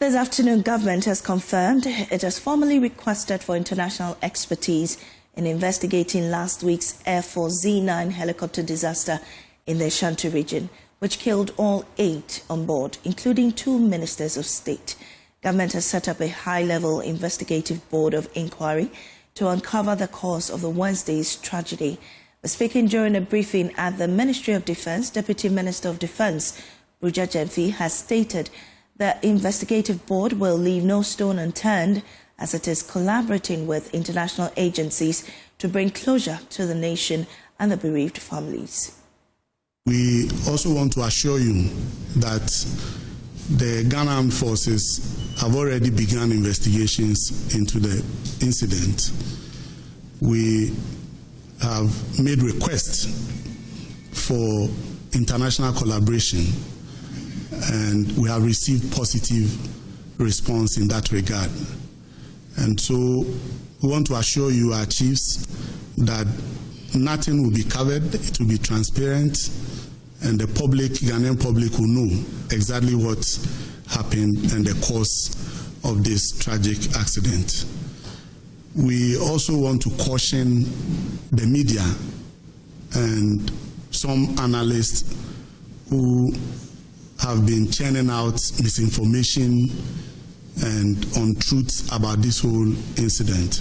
This afternoon, government has confirmed it has formally requested for international expertise in investigating last week's Air Force Z-9 helicopter disaster in the Ashanti region, which killed all 8 on board, including 2 ministers of state. Government has set up a high-level investigative board of inquiry to uncover the cause of the Wednesday's tragedy. Speaking during a briefing at the Ministry of Defense, Deputy Minister of Defense Brogya Genfi has stated the investigative board will leave no stone unturned as it is collaborating with international agencies to bring closure to the nation and the bereaved families. We also want to assure you that the Ghana Armed Forces have already begun investigations into the incident. We have made requests for international collaboration, and we have received positive response in that regard. And so we want to assure you, our chiefs, that nothing will be covered, it will be transparent, and the public, Ghanaian public, will know exactly what happened and the cause of this tragic accident. We also want to caution the media and some analysts who have been churning out misinformation and untruths about this whole incident.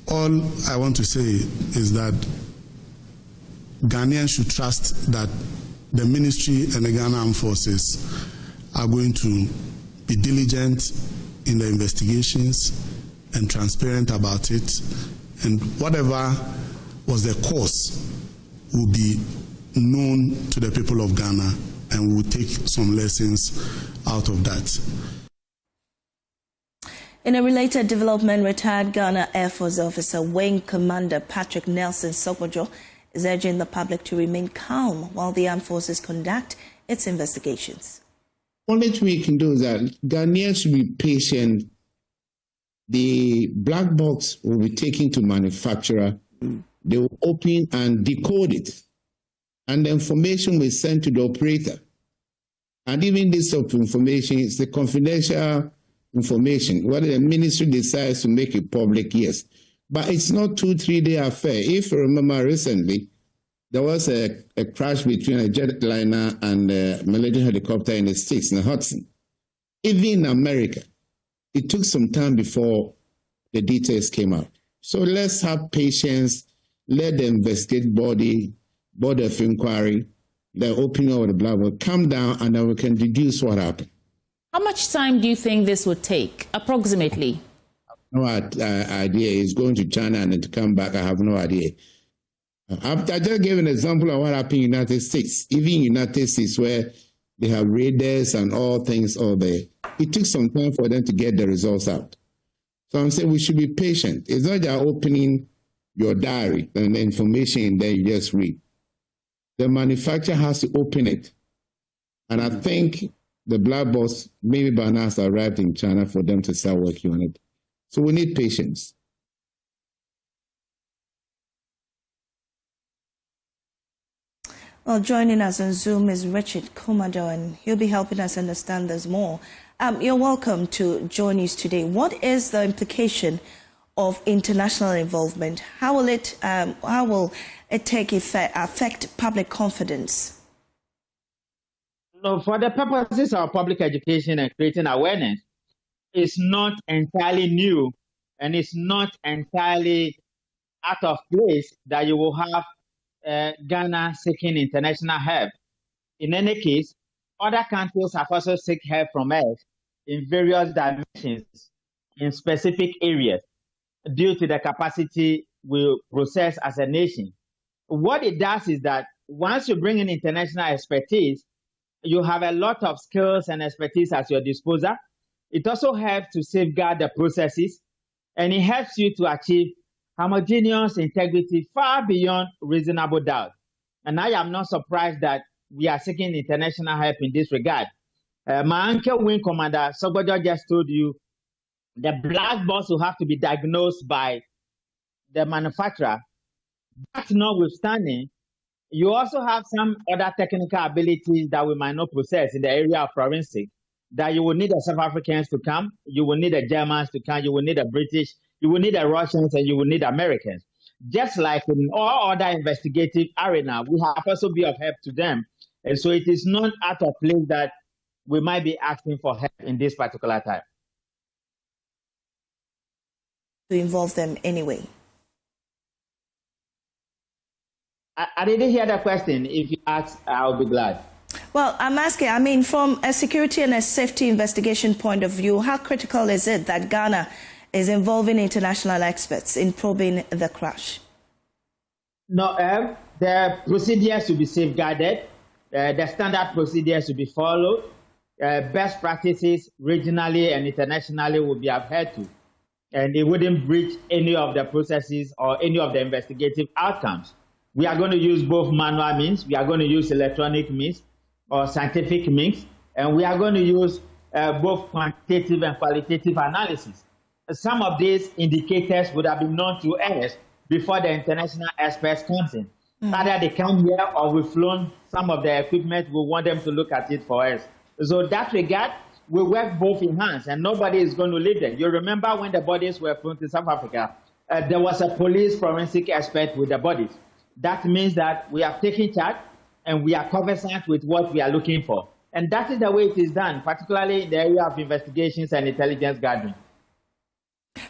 All I want to say is that Ghanaians should trust that the ministry and the Ghana Armed Forces are going to be diligent in the investigations and transparent about it, and whatever was the cause will be known to the people of Ghana, and we will take some lessons out of that. In a related development, retired Ghana Air Force officer Wing Commander Patrick Nelson Sokojo is urging the public to remain calm while the armed forces conduct its investigations. Only thing we can do is that Ghanaians should be patient. The black box will be taken to manufacturer. They will open and decode it, and the information will be sent to the operator. And even this sort of information is the confidential information. Whether the ministry decides to make it public, yes. But it's not 2-3 day affair. If you remember recently, there was a crash between a jetliner and a military helicopter in the States, in the Hudson. Even in America, it took some time before the details came out. So let's have patience. Let the investigative board of inquiry, the opening of the black book, come down, and then we can deduce what happened. How much time do you think this would take, approximately? No idea. It's going to China and then to come back. I have no idea. I just gave an example of what happened in the United States. Even in the United States, where they have radars and all things all there, it took some time for them to get the results out. So I'm saying we should be patient. It's not just opening your diary and the information in there you just read. The manufacturer has to open it. And I think the black box maybe by now has arrived in China for them to start working on it. So we need patience. Well, joining us on Zoom is Richard Kumado, and he'll be helping us understand this more. You're welcome to JoyNews Today. What is the implication of international involvement? How will it take effect, affect public confidence? No, for the purposes of public education and creating awareness, it's not entirely new, and it's not entirely out of place that you will have Ghana seeking international help. In any case, other countries have also sought help from us in various dimensions, in specific areas, due to the capacity we possess as a nation. What it does is that once you bring in international expertise, you have a lot of skills and expertise at your disposal. It also helps to safeguard the processes, and it helps you to achieve homogeneous integrity far beyond reasonable doubt. And I am not surprised that we are seeking international help in this regard. My uncle Wing Commander Sokojo just told you the black box will have to be diagnosed by the manufacturer. That notwithstanding, You also have some other technical abilities that we might not possess in the area of forensic, that you will need the South Africans to come, you will need the Germans to come, you will need the British, you will need the Russians, and you will need Americans. Just like in all other investigative arena, we have also be of help to them. And so it is not out of place that we might be asking for help in this particular time. To involve them anyway. I didn't hear the question. If you ask, I'll be glad. Well, I'm asking, from a security and a safety investigation point of view, how critical is it that Ghana is involving international experts in probing the crash? No, the procedures to be safeguarded, the standard procedures to be followed, best practices regionally and internationally will be adhered to, and it wouldn't breach any of the processes or any of the investigative outcomes. We are going to use both manual means, we are going to use electronic means or scientific means, and we are going to use both quantitative and qualitative analysis. Some of these indicators would have been known to us before the international experts comes in. Either they come here or we've flown some of the equipment, we want them to look at it for us. So that regard, we work both in hands and nobody is going to leave them. You remember when the bodies were flown to South Africa, there was a police forensic expert with the bodies. That means that we have taken charge and we are conversant with what we are looking for. And that is the way it is done, particularly in the area of investigations and intelligence gathering.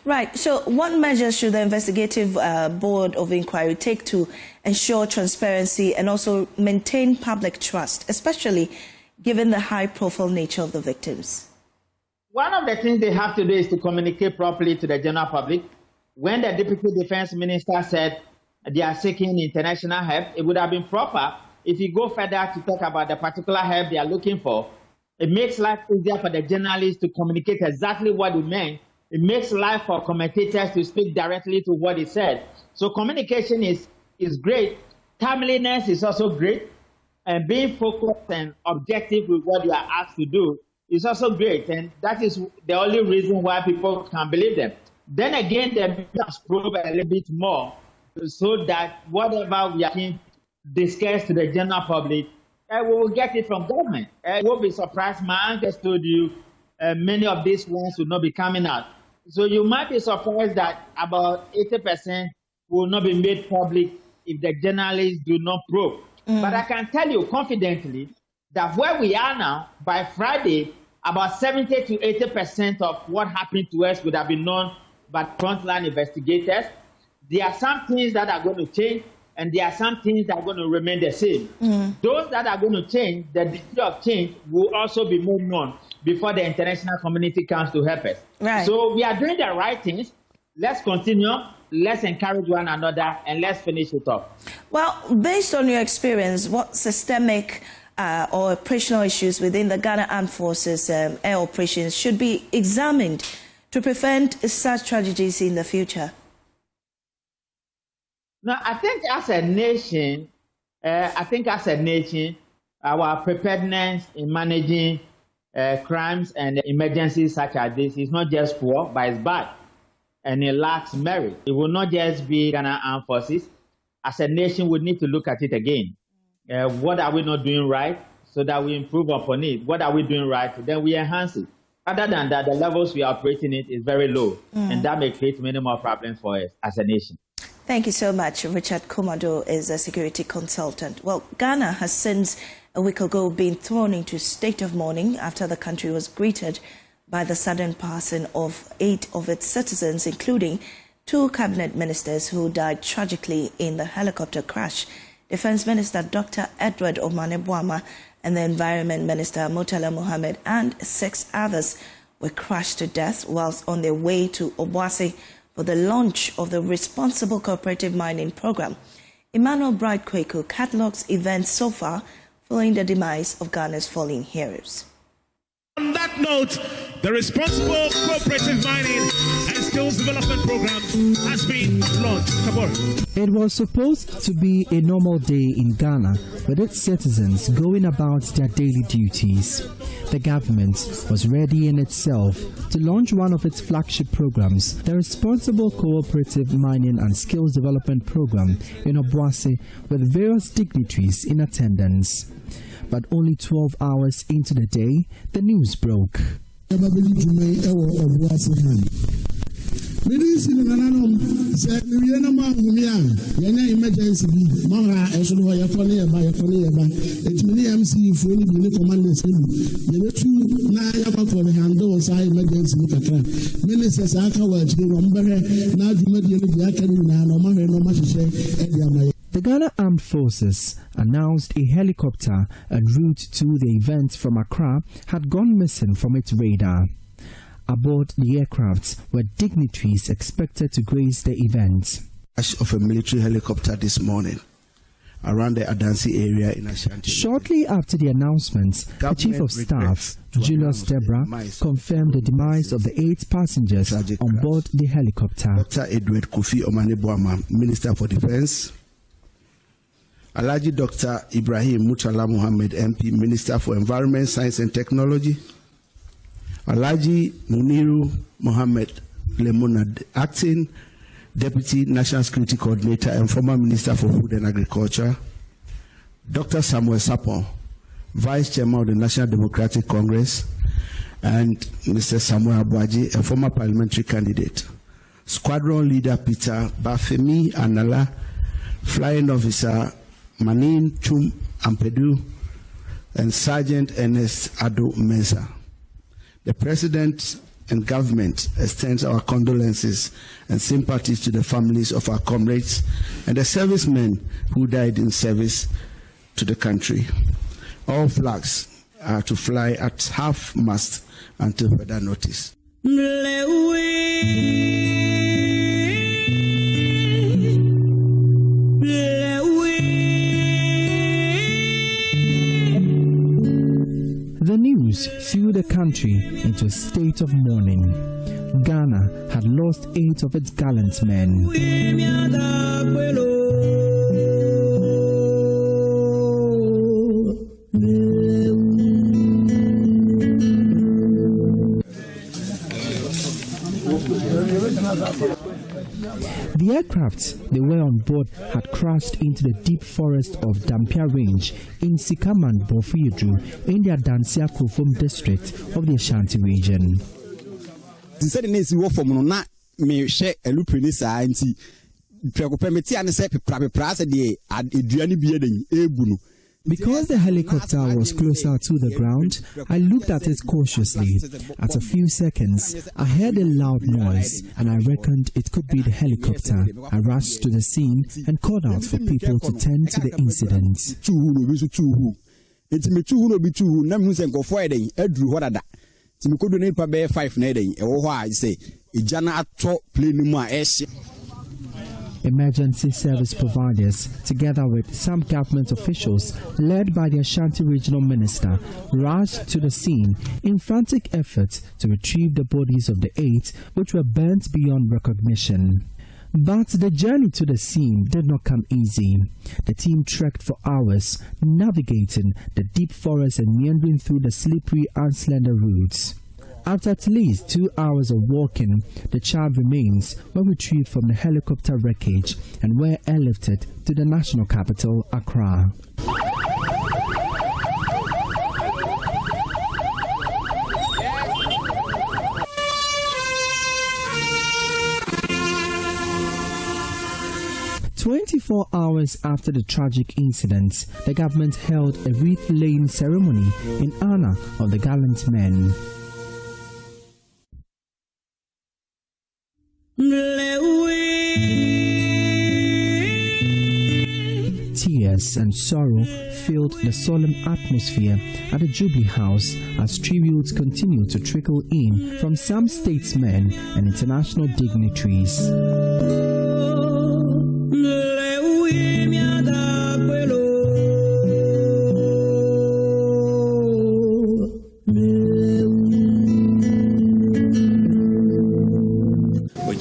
Right. So what measures should the investigative board of inquiry take to ensure transparency and also maintain public trust, especially given the high-profile nature of the victims? One of the things they have to do is to communicate properly to the general public. When the Deputy Defense Minister said they are seeking international help, it would have been proper if you go further to talk about the particular help they are looking for. It makes life easier for the journalists to communicate exactly what it meant. It makes life for commentators to speak directly to what it said. So communication is great. Timeliness is also great. And being focused and objective with what you are asked to do is also great. And that is the only reason why people can believe them. Then again, they must probe a little bit more so that whatever we are discussed to the general public, we will get it from government. You won't be surprised. My uncle told you many of these ones will not be coming out. So you might be surprised that about 80% will not be made public if the journalists do not probe. But I can tell you confidently that where we are now, by Friday, about 70 to 80% of what happened to us would have been known by frontline investigators. There are some things that are going to change, and there are some things that are going to remain the same. Those that are going to change, the degree of change will also be more known before the international community comes to help us. Right. So we are doing the right things. Let's continue. Let's encourage one another, and let's finish it off. Well, based on your experience, what systemic or operational issues within the Ghana Armed Forces air operations should be examined to prevent such tragedies in the future? Now, I think as a nation, our preparedness in managing crimes and emergencies such as this is not just poor, but it's bad. And it lacks merit. It will not just be Ghana Armed Forces. As a nation, we need to look at it again. What are we not doing right so that we improve upon it? What are we doing right? Then we enhance it. Other than that, the levels we are operating it is very low. And that may create many more problems for us as a nation. Thank you so much. Richard Komado is a security consultant. Well, Ghana has since a week ago been thrown into a state of mourning after the country was greeted by the sudden passing of 8 of its citizens, including 2 cabinet ministers who died tragically in the helicopter crash. Defense Minister Dr. Edward Omane-Boamah and the Environment Minister Murtala Mohammed and 6 others were crushed to death whilst on their way to Obuasi for the launch of the Responsible Cooperative Mining Program. Emmanuel Bright Kweku catalogues events so far following the demise of Ghana's fallen heroes. On that note, The Responsible Cooperative Mining and Skills Development Program has been launched. Kabor. It was supposed to be a normal day in Ghana, with its citizens going about their daily duties. The government was ready in itself to launch one of its flagship programs, the Responsible Cooperative Mining and Skills Development Program in Obuasi, with various dignitaries in attendance. But only 12 hours into the day, the news broke. The Ghana Armed Forces announced a helicopter en route to the event from Accra had gone missing from its radar. Aboard the aircraft were dignitaries expected to grace the event. Of a military helicopter this morning around the Adansi area in Ashanti. Shortly after the announcement, the Chief of Staff, Julius Debra, confirmed the demise of the 8 passengers on board the helicopter. Dr. Edward Kofi Omane-Boama, Minister for Defense. Alhaji Dr. Ibrahim Mutala Muhammad, MP, Minister for Environment, Science and Technology. Alhaji Muniru Mohammed Lemonad, Acting Deputy National Security Coordinator and former Minister for Food and Agriculture. Dr. Samuel Sapon, Vice Chairman of the National Democratic Congress. And Mr. Samuel Abuaji, a former parliamentary candidate. Squadron Leader Peter Bafemi Anala, Flying Officer Manin Chum Ampedu, and Sergeant Ernest Ado Mensah. The President and government extends our condolences and sympathies to the families of our comrades and the servicemen who died in service to the country. All flags are to fly at half-mast until further notice. The news threw the country into a state of mourning. Ghana had lost 8 of its gallant men. The aircraft they were on board had crashed into the deep forest of Dampia Range in Sikaman Bofuyedru in the Adansia Kofum district of the Ashanti region. Because the helicopter was closer to the ground, I looked at it cautiously. At a few seconds, I heard a loud noise and I reckoned it could be the helicopter. I rushed to the scene and called out for people to tend to the incident. Emergency service providers, together with some government officials led by the Ashanti Regional Minister, rushed to the scene in frantic efforts to retrieve the bodies of the 8 which were burnt beyond recognition. But the journey to the scene did not come easy. The team trekked for hours, navigating the deep forest and meandering through the slippery and slender routes. After at least 2 hours of walking, the child remains were retrieved from the helicopter wreckage and were airlifted to the national capital, Accra. "24 hours after the tragic incident, the government held a wreath-laying ceremony in honor of the gallant men. Tears and sorrow filled the solemn atmosphere at the Jubilee House as tributes continued to trickle in from some statesmen and international dignitaries.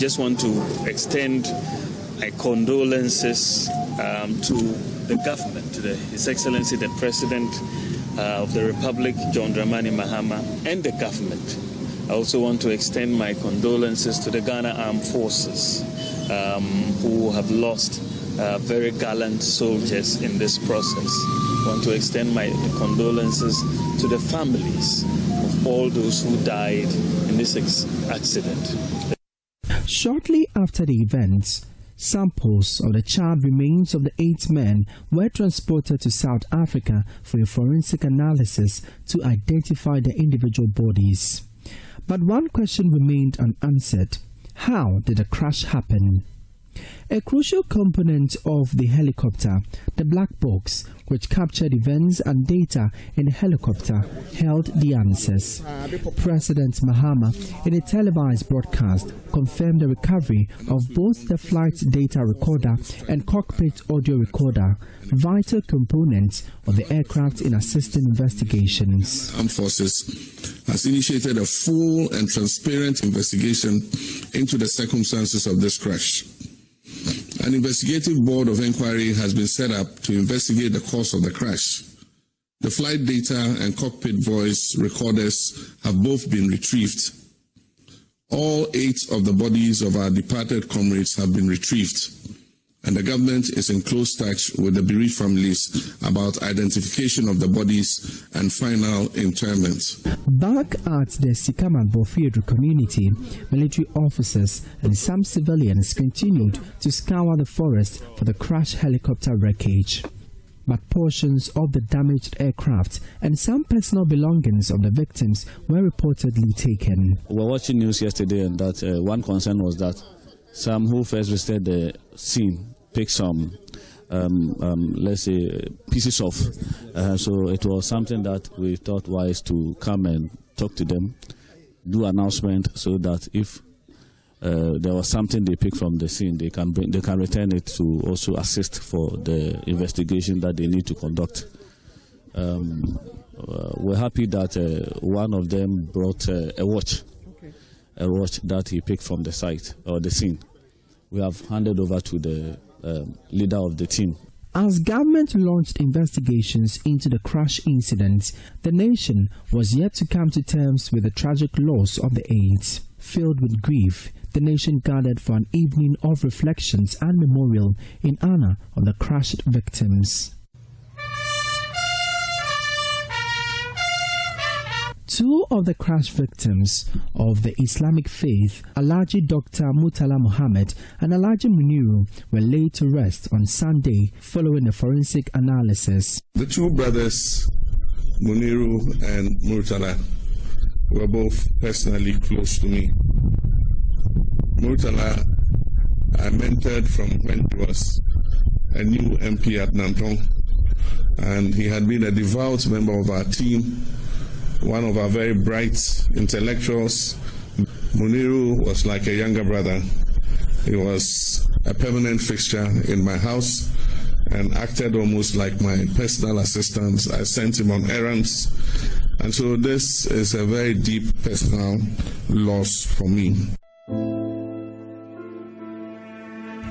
just want to extend my condolences to the government, to His Excellency the President of the Republic, John Dramani Mahama, and the government. I also want to extend my condolences to the Ghana Armed Forces who have lost very gallant soldiers in this process. I want to extend my condolences to the families of all those who died in this accident. Shortly after the events, samples of the charred remains of the 8 men were transported to South Africa for a forensic analysis to identify the individual bodies. But one question remained unanswered. How did the crash happen? A crucial component of the helicopter, the black box, which captured events and data in the helicopter, held the answers. President Mahama, in a televised broadcast, confirmed the recovery of both the flight data recorder and cockpit audio recorder, vital components of the aircraft in assisting investigations. Armed Forces has initiated a full and transparent investigation into the circumstances of this crash. An investigative board of inquiry has been set up to investigate the cause of the crash. The flight data and cockpit voice recorders have both been retrieved. All 8 of the bodies of our departed comrades have been retrieved, and the government is in close touch with the bereaved families about identification of the bodies and final interment. Back at the Sikaman Field community, military officers and some civilians continued to scour the forest for the crashed helicopter wreckage. But portions of the damaged aircraft and some personal belongings of the victims were reportedly taken. We were watching news yesterday, and that one concern was that some who first visited the scene picked some let's say, pieces off. So it was something that we thought wise to come and talk to them, do announcement, so that if there was something they pick from the scene, they can return it to also assist for the investigation that they need to conduct. We're happy that one of them brought a watch that he picked from the site or the scene. We have handed over to the leader of the team. As government launched investigations into the crash incident, the nation was yet to come to terms with the tragic loss of the 8. Filled with grief, the nation gathered for an evening of reflections and memorial in honor of the crashed victims. 2 of the crash victims of the Islamic faith, Alhaji Dr. Murtala Muhammad and Alhaji Muniru, were laid to rest on Sunday following a forensic analysis. The 2 brothers, Muniru and Murtala, were both personally close to me. Murtala, I mentored from when he was a new MP at Nantong, and he had been a devout member of our team, one of our very bright intellectuals. Muniru was like a younger brother. He was a permanent fixture in my house and acted almost like my personal assistant. I sent him on errands. And so this is a very deep personal loss for me.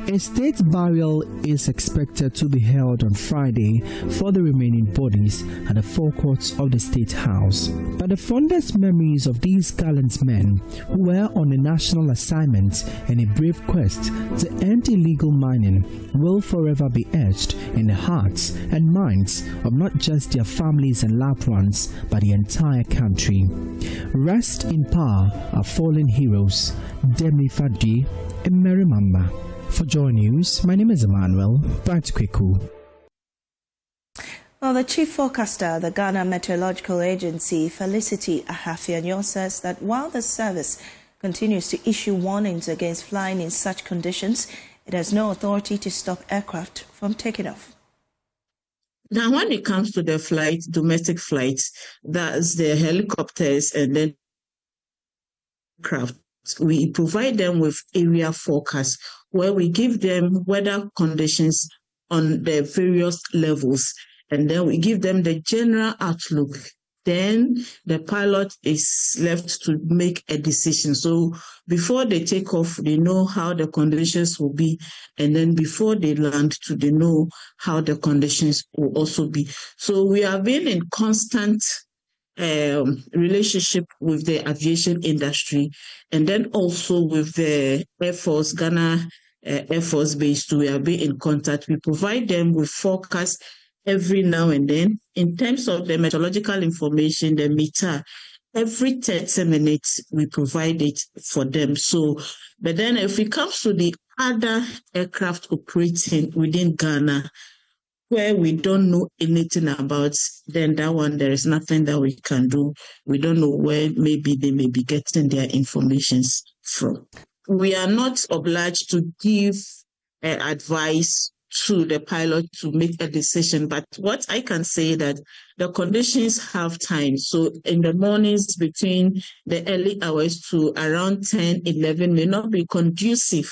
A state burial is expected to be held on Friday for the remaining bodies at the forecourts of the State House. But the fondest memories of these gallant men who were on a national assignment and a brave quest to end illegal mining will forever be etched in the hearts and minds of not just their families and loved ones, but the entire country. Rest in power, our fallen heroes, Demi Fadi and Mary Mamba. For JoyNews, my name is Emmanuel Bright-Kweku. Well, the chief forecaster of the Ghana Meteorological Agency, Felicity Ahafianyo, says that while the service continues to issue warnings against flying in such conditions, it has no authority to stop aircraft from taking off. Now, when it comes to the flights, domestic flights, that's the helicopters and then craft, we provide them with area forecasts where we give them weather conditions on the various levels, and then we give them the general outlook Then the pilot is left to make a decision. So before they take off, they know how the conditions will be. And then before they land, they know how the conditions will also be. So we have been in constant relationship with the aviation industry, and then also with the Air Force, Ghana Air Force Base too. We have been in contact. We provide them with forecasts every now and then. In terms of the meteorological information, the meter, every 30 minutes we provide it for them. So, but then if it comes to the other aircraft operating within Ghana, where we don't know anything about, then that one, there is nothing that we can do. We don't know where maybe they may be getting their information from. We are not obliged to give advice to the pilot to make a decision, but what I can say that the conditions have time. So in the mornings between the early hours to around 10, 11 may not be conducive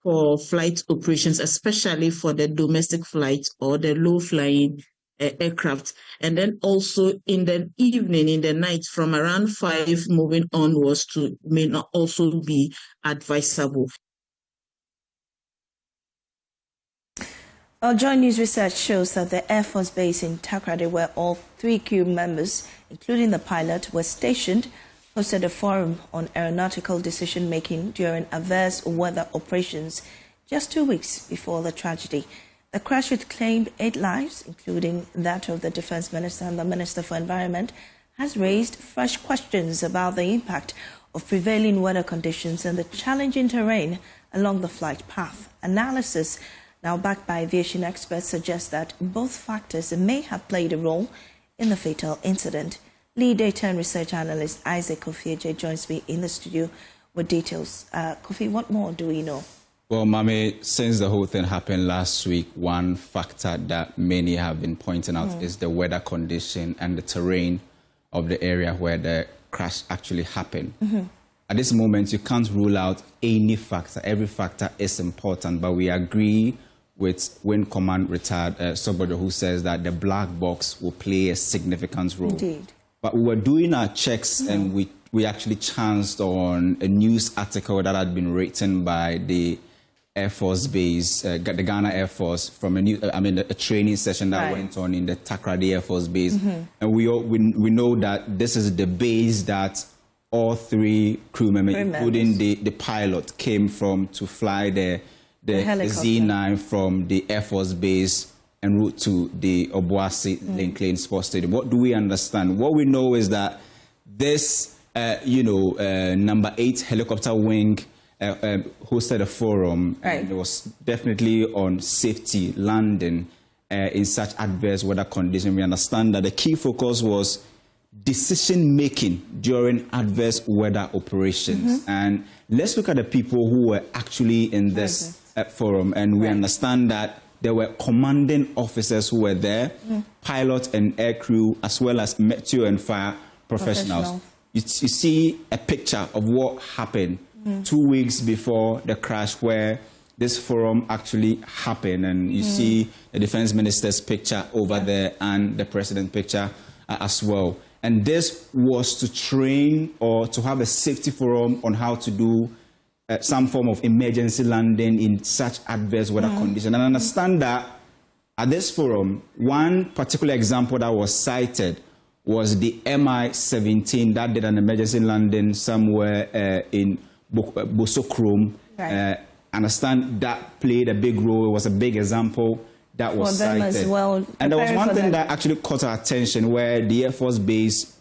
for flight operations, especially for the domestic flights or the low-flying aircraft. And then also in the evening, in the night, from around 5 moving onwards to may not also be advisable. Well, JoyNews research shows that the Air Force Base in Takoradi, where all 3 crew members, including the pilot, were stationed, hosted a forum on aeronautical decision-making during adverse weather operations just 2 weeks before the tragedy. The crash, which claimed 8 lives, including that of the Defense Minister and the Minister for Environment, has raised fresh questions about the impact of prevailing weather conditions and the challenging terrain along the flight path. Analysis, now backed by aviation experts, suggests that both factors may have played a role in the fatal incident. Lead data and research analyst Isaac Kofi joins me in the studio with details. Kofi, what more do we know? Well, Mame, since the whole thing happened last week, one factor that many have been pointing out is the weather condition and the terrain of the area where the crash actually happened. At this moment, you can't rule out any factor. Every factor is important, but we agree with Wing Command retired Sobodjo, who says that the black box will play a significant role. Indeed. But we were doing our checks and we actually chanced on a news article that had been written by the Air Force Base, the Ghana Air Force, from a training session that went on in the Takoradi Air Force Base. And we know that this is the base that all 3 crew members, including the pilot, came from to fly the Z9 from the Air Force Base en route to the Obuasi Lincoln Sports Stadium. What do we understand? What we know is that this, number 8 helicopter wing hosted a forum, and it was definitely on safety landing in such adverse weather conditions. We understand that the key focus was decision-making during adverse weather operations. And let's look at the people who were actually in this forum, and we understand that there were commanding officers who were there, pilot and air crew, as well as meteo and fire professionals. You see a picture of what happened 2 weeks before the crash, where this forum actually happened, and you see the defense minister's picture over there and the president's picture as well. And this was to train or to have a safety forum on how to do some form of emergency landing in such adverse weather conditions. And I understand that at this forum, one particular example that was cited was the MI-17 that did an emergency landing somewhere in Bosokrom. I understand that played a big role. It was a big example that was cited. As well, and there was one thing that actually caught our attention, where the Air Force Base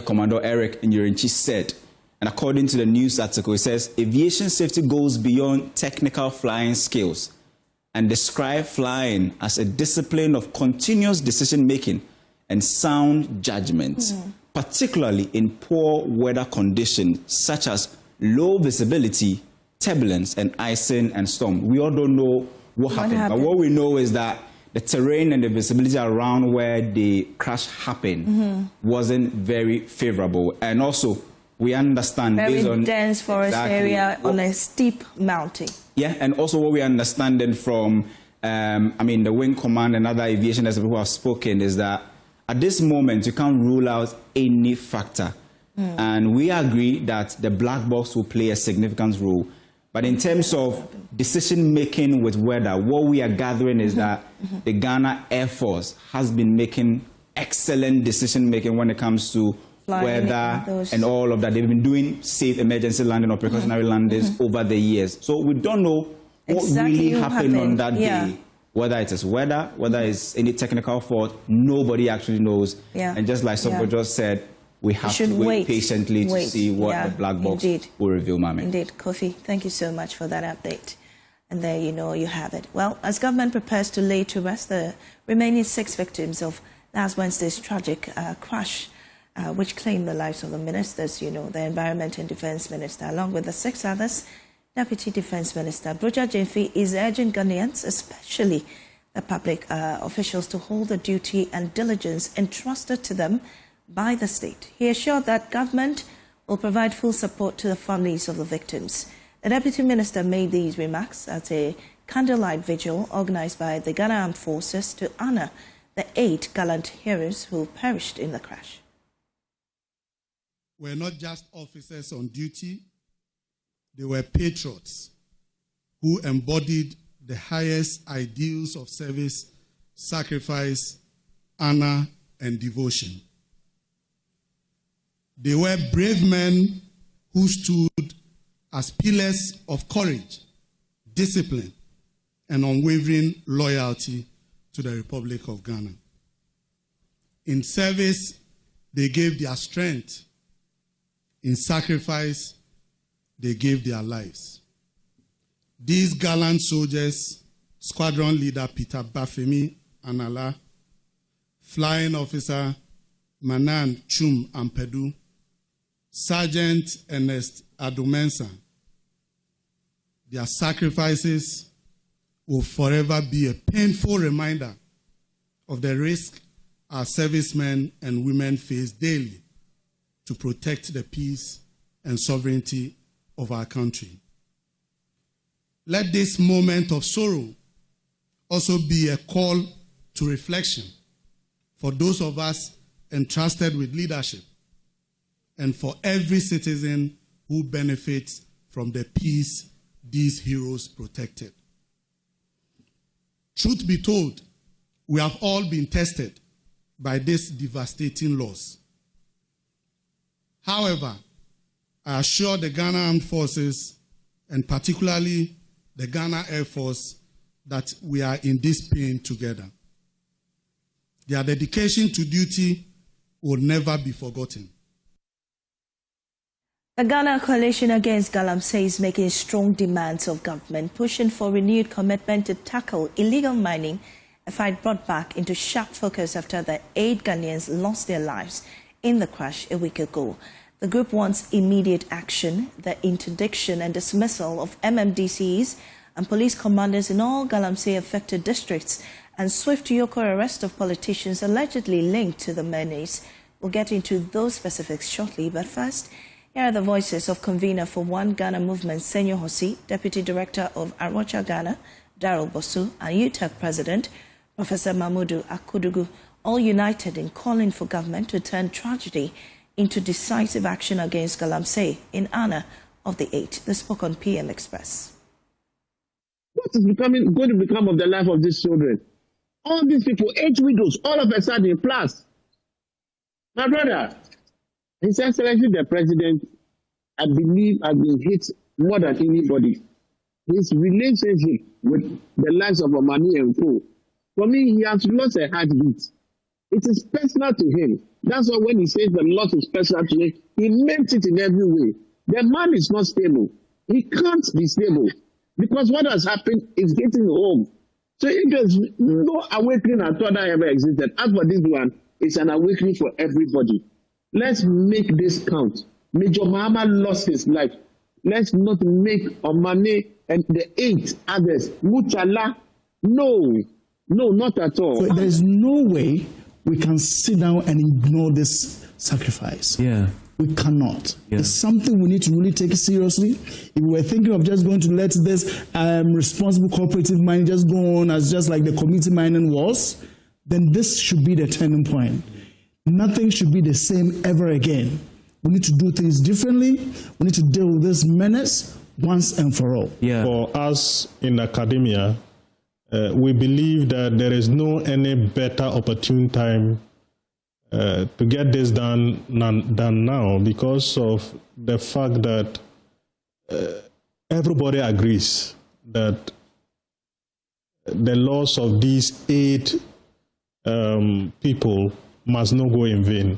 Commander Eric Nyorinchi said, and according to the news article, it says, aviation safety goes beyond technical flying skills and describe flying as a discipline of continuous decision-making and sound judgment, particularly in poor weather conditions such as low visibility, turbulence, and icing and storm. We all don't know what happened, but what we know is that the terrain and the visibility around where the crash happened wasn't very favorable. And also, we understand very based on dense forest area on a steep mountain. Yeah, and also what we understand from, the Wing Command and other aviation experts who have spoken is that at this moment, you can't rule out any factor. And we agree that the black box will play a significant role. But in terms of decision-making with weather, what we are gathering is that the Ghana Air Force has been making excellent decision-making when it comes to weather and all of that. They've been doing safe emergency landing or precautionary landings over the years. So we don't know what really happened on that day. Whether it is weather, whether it's any technical fault, nobody actually knows. And just like Sopo just said, we have to wait patiently to see what the black box will reveal, Mami. Indeed, Kofi, thank you so much for that update. And there you have it. Well, as government prepares to lay to rest the remaining 6 victims of last Wednesday's tragic crash, which claimed the lives of the ministers, the Environment and Defence Minister, along with the 6 others, Deputy Defence Minister Brogya Genfi is urging Ghanaians, especially the public officials, to hold the duty and diligence entrusted to them by the state. He assured that government will provide full support to the families of the victims. The Deputy Minister made these remarks at a candlelight vigil organized by the Ghana Armed Forces to honor the 8 gallant heroes who perished in the crash. We're not just officers on duty. They were patriots who embodied the highest ideals of service, sacrifice, honor, and devotion. They were brave men who stood as pillars of courage, discipline, and unwavering loyalty to the Republic of Ghana. In service, they gave their strength. In sacrifice, they gave their lives. These gallant soldiers, Squadron Leader Peter Bafemi Anala, Flying Officer Manan Chum Ampedu, Sergeant Ernest Adumensa, their sacrifices will forever be a painful reminder of the risk our servicemen and women face daily to protect the peace and sovereignty of our country. Let this moment of sorrow also be a call to reflection for those of us entrusted with leadership and for every citizen who benefits from the peace these heroes protected. Truth be told, we have all been tested by this devastating loss. However, I assure the Ghana Armed Forces, and particularly the Ghana Air Force, that we are in this pain together. Their dedication to duty will never be forgotten. The Ghana Coalition Against Galamsey is making strong demands of government, pushing for renewed commitment to tackle illegal mining, a fight brought back into sharp focus after the 8 Ghanaians lost their lives in the crash a week ago. The group wants immediate action, the interdiction and dismissal of MMDCs and police commanders in all Galamsey affected districts, and swift Yoko arrest of politicians allegedly linked to the menace. We'll get into those specifics shortly, but first, here are the voices of convener for One Ghana Movement, Senyo Hosi, Deputy Director of Arocha Ghana, Darrell Bosu, and UTAC President, Professor Mahmoudou Akudugu, all united in calling for government to turn tragedy into decisive action against Galamsey in honor of the 8. They spoke on PM Express. What is going to become of the life of these children? All these people, 8 widows, all of a sudden, plus. My brother, His Excellency the President, I believe, has been hit more than anybody. His relationship with the lives of Omani and Co. For me, he has lost a heartbeat. It is personal to him. That's why when he says the loss is personal to him, he meant it in every way. The man is not stable. He can't be stable because what has happened is getting home. So if there's no awakening at all that ever existed, as for this one, it's an awakening for everybody. Let's make this count. Major Mahama lost his life. Let's not make Omane and the 8 others. Muchala, no, not at all. So there's no way we can sit down and ignore this sacrifice. Yeah. We cannot. Yeah. It's something we need to really take seriously. If we were thinking of just going to let this responsible cooperative mining just go on as just like the community mining was, then this should be the turning point. Nothing should be the same ever again. We need to do things differently. We need to deal with this menace once and for all. For us in academia, we believe that there is no any better opportune time to get this done than now, because of the fact that everybody agrees that the loss of these 8 people must not go in vain.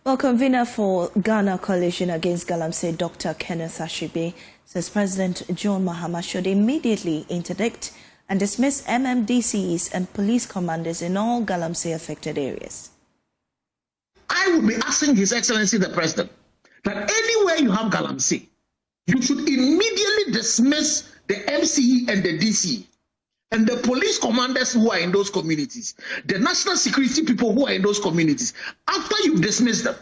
Well, convener for Ghana Coalition Against Galamsey, Dr. Kenneth Ashibe, says President John Mahama should immediately interdict and dismiss MMDCs and police commanders in all Galamsey-affected areas. I would be asking His Excellency the President that anywhere you have Galamsey, you should immediately dismiss the MCE and the DCE and the police commanders who are in those communities, the national security people who are in those communities. After you dismiss them,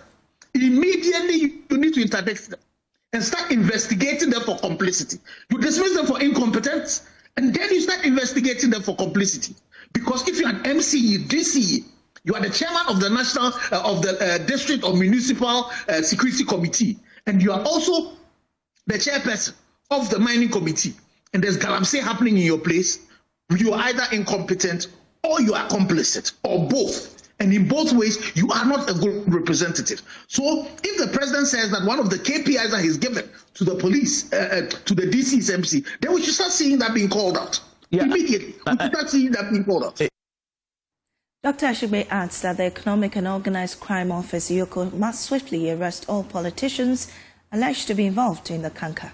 immediately you need to interdict them and start investigating them for complicity. You dismiss them for incompetence, and then you start investigating them for complicity. Because if you're an MCE, DCE, you are the chairman of the national, district or municipal security committee, and you are also the chairperson of the mining committee, and there's Galamsey happening in your place, you are either incompetent or you are complicit, or both. And in both ways, you are not a good representative. So if the president says that one of the KPIs that he's given to the police, to the DC's MC, then we should start seeing that being called out. Immediately. We should start seeing that being called out. Dr. Ashibe adds that the Economic and Organized Crime Office, EOCO, must swiftly arrest all politicians alleged to be involved in the canker.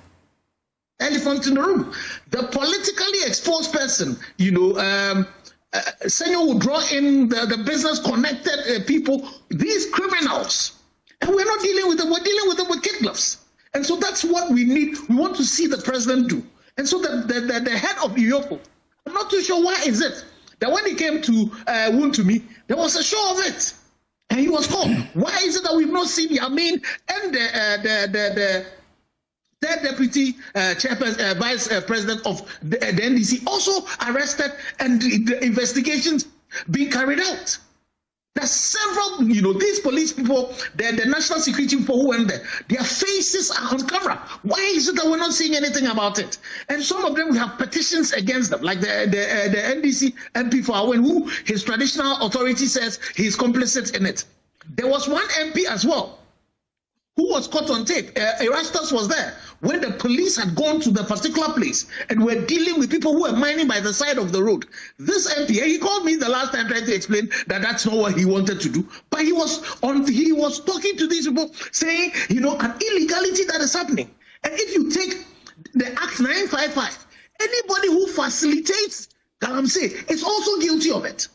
Elephant in the room. The politically exposed person, Senor will draw in the business-connected people, these criminals. And we're not dealing with them, we're dealing with them with kid gloves. And so that's what we need. We want to see the president do. And so the head of EOCO, I'm not too sure why is it that when he came to Wuntumi, there was a show of it. And he was called. Why is it that we've not seen Yamin and the third deputy vice president of the NDC also arrested and the investigations being carried out? There's several, these police people, the national security people who went there, their faces are on camera. Why is it that we're not seeing anything about it? And some of them, we have petitions against them, like the NDC MP for Awen, who his traditional authority says he's complicit in it. There was one MP as well who was caught on tape. Erastus was there when the police had gone to the particular place and were dealing with people who were mining by the side of the road. This MP, he called me the last time trying to explain that that's not what he wanted to do. But he was talking to these people saying, an illegality that is happening. And if you take the Act 955, anybody who facilitates Galamsey is also guilty of it.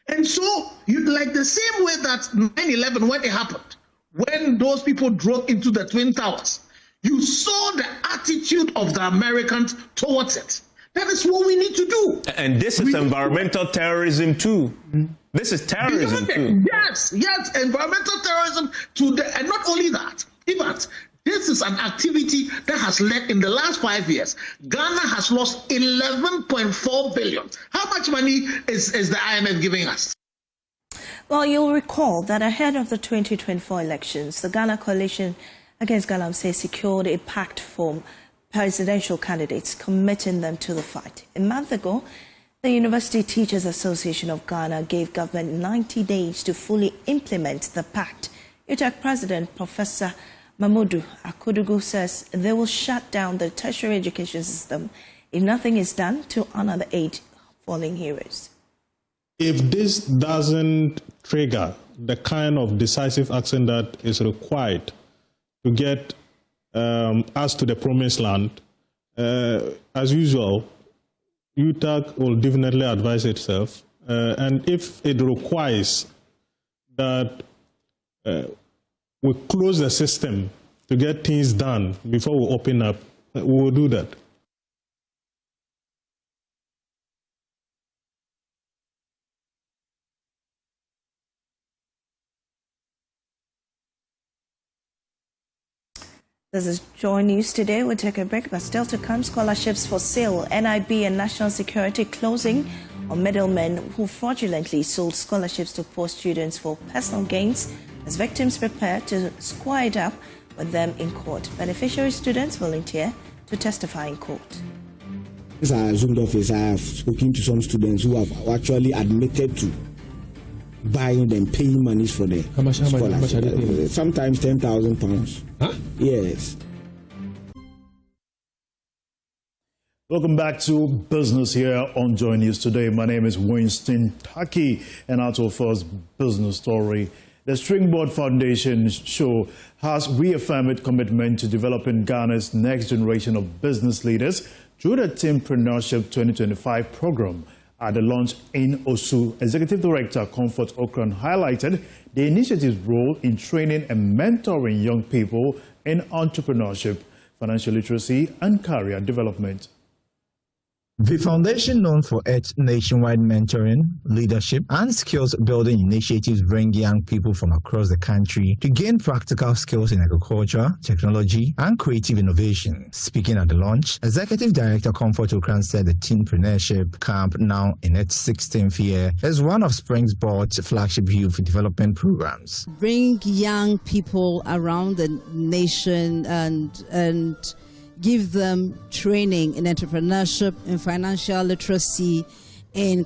And so, like the same way that 9/11, when it happened, when those people drove into the Twin Towers, you saw the attitude of the Americans towards it. That is what we need to do. And this is environmental terrorism too. This is terrorism too. Yes, environmental terrorism and not only that, in fact, this is an activity that has led, in the last 5 years, Ghana has lost 11.4 billion. How much money is the IMF giving us? Well, you'll recall that ahead of the 2024 elections, the Ghana Coalition Against Galamsey secured a pact for presidential candidates, committing them to the fight. A month ago, the University Teachers Association of Ghana gave government 90 days to fully implement the pact. UTAC President Professor Mamudu Akudugu says they will shut down the tertiary education system if nothing is done to honor the 8 fallen heroes. If this doesn't trigger the kind of decisive action that is required to get us to the promised land, as usual, UTAC will definitely advise itself. And if it requires that we close the system to get things done before we open up, we will do that. This is JoyNews Today. We'll take a break, but still to come, scholarships for sale, NIB and national security closing on middlemen who fraudulently sold scholarships to poor students for personal gains as victims prepare to square it up with them in court. Beneficiary students volunteer to testify in court. This is Zoomed office. I have spoken to some students who have actually admitted to buying and paying money for the scholarship. How much are they paying? Sometimes £10,000. Huh? Yes. Welcome back to Business here on JoyNews Today. My name is Winston Taki, and out of first business story. The Springboard Foundation show has reaffirmed its commitment to developing Ghana's next generation of business leaders through the Teampreneurship 2025 program. At the launch in Osu, Executive Director Comfort Okran highlighted the initiative's role in training and mentoring young people in entrepreneurship, financial literacy, and career development. The foundation, known for its nationwide mentoring, leadership, and skills-building initiatives, bring young people from across the country to gain practical skills in agriculture, technology, and creative innovation. Speaking at the launch, Executive Director Comfort Okran said the Teampreneurship Camp, now in its 16th year, is one of Springboard's flagship youth development programs. Bring young people around the nation and give them training in entrepreneurship, in financial literacy, in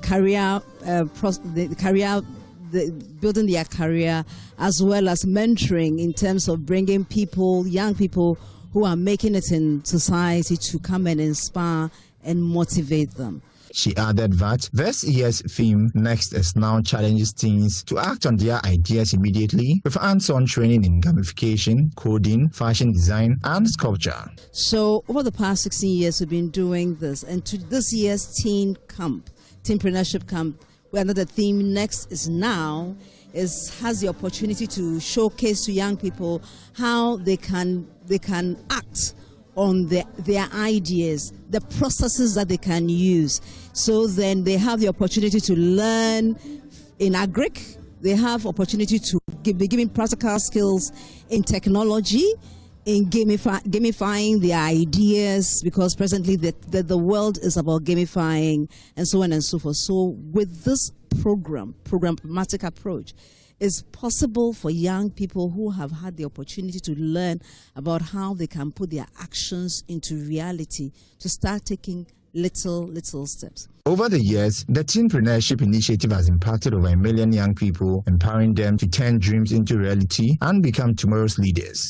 building their career, as well as mentoring in terms of bringing people, young people who are making it in society, to come and inspire and motivate them. She added that this year's theme, Next, is now challenges teens to act on their ideas immediately with hands-on training in gamification, coding, fashion design, and sculpture. So over the past 16 years, we've been doing this. And to this year's Teampreneurship Camp, where the theme Next is Now, has the opportunity to showcase to young people how they can act on their ideas, the processes that they can use. So then they have the opportunity to learn in agric, they have opportunity to be given practical skills in technology, in gamifying their ideas, because presently the world is about gamifying and so on and so forth. So with this programmatic approach, it's possible for young people who have had the opportunity to learn about how they can put their actions into reality to start taking little steps. Over the years, the Teampreneurship Initiative has impacted over 1 million young people, empowering them to turn dreams into reality and become tomorrow's leaders.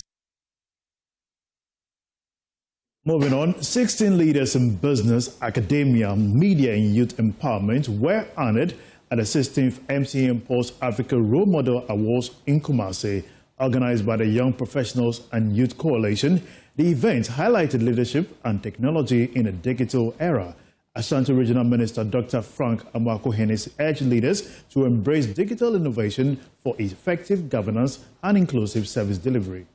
Moving on, 16 leaders in business, academia, media, and youth empowerment were honored at the 16th MCM Post Africa Role Model Awards in Kumasi, organized by the Young Professionals and Youth Coalition. The event highlighted leadership and technology in a digital era. Ashanti Regional Minister Dr. Frank Amakohenis urged leaders to embrace digital innovation for effective governance and inclusive service delivery.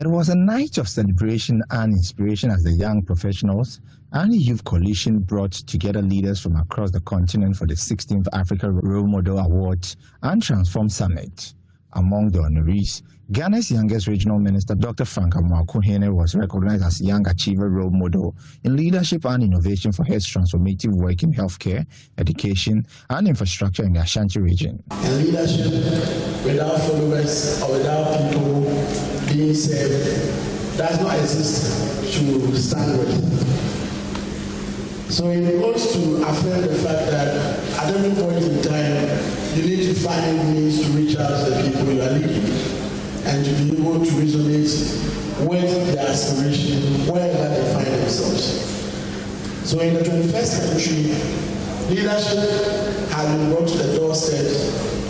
It was a night of celebration and inspiration as the Young Professionals and Youth Coalition brought together leaders from across the continent for the 16th Africa Role Model Awards and Transform Summit. Among the honorees, Ghana's youngest regional minister, Dr. Frank Amakohene, was recognized as Young Achiever Role Model in leadership and innovation for his transformative work in healthcare, education, and infrastructure in the Ashanti region. And leadership without followers or without people being served does not exist to stand with. So it goes to affirm the fact that at every point in time, you need to find means to reach out to the people you are leading and to be able to resonate with their aspiration wherever they find themselves. So in the 21st century, leadership has been brought to the doorstep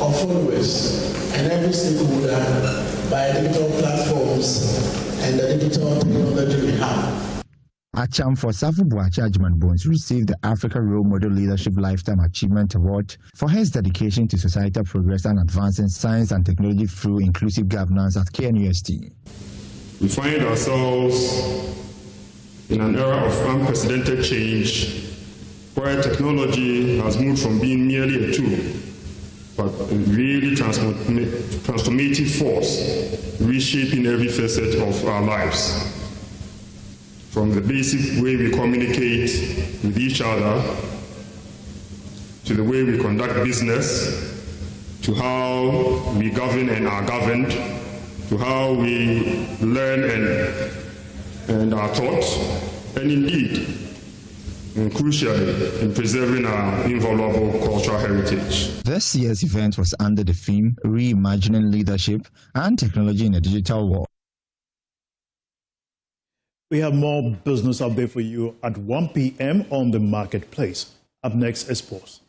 of followers and every stakeholder by digital platforms and the digital technology we have. Acham for Safu Boachi Ajman Bones received the Africa Role Model Leadership Lifetime Achievement Award for his dedication to societal progress and advancing science and technology through inclusive governance at KNUST. We find ourselves in an era of unprecedented change where technology has moved from being merely a tool, but a really transformative force, reshaping every facet of our lives. From the basic way we communicate with each other, to the way we conduct business, to how we govern and are governed, to how we learn and are taught, and indeed, crucially, in preserving our invaluable cultural heritage. This year's event was under the theme Reimagining Leadership and Technology in a Digital World. We have more business update for you at 1 p.m. on the Marketplace. Up next is sports.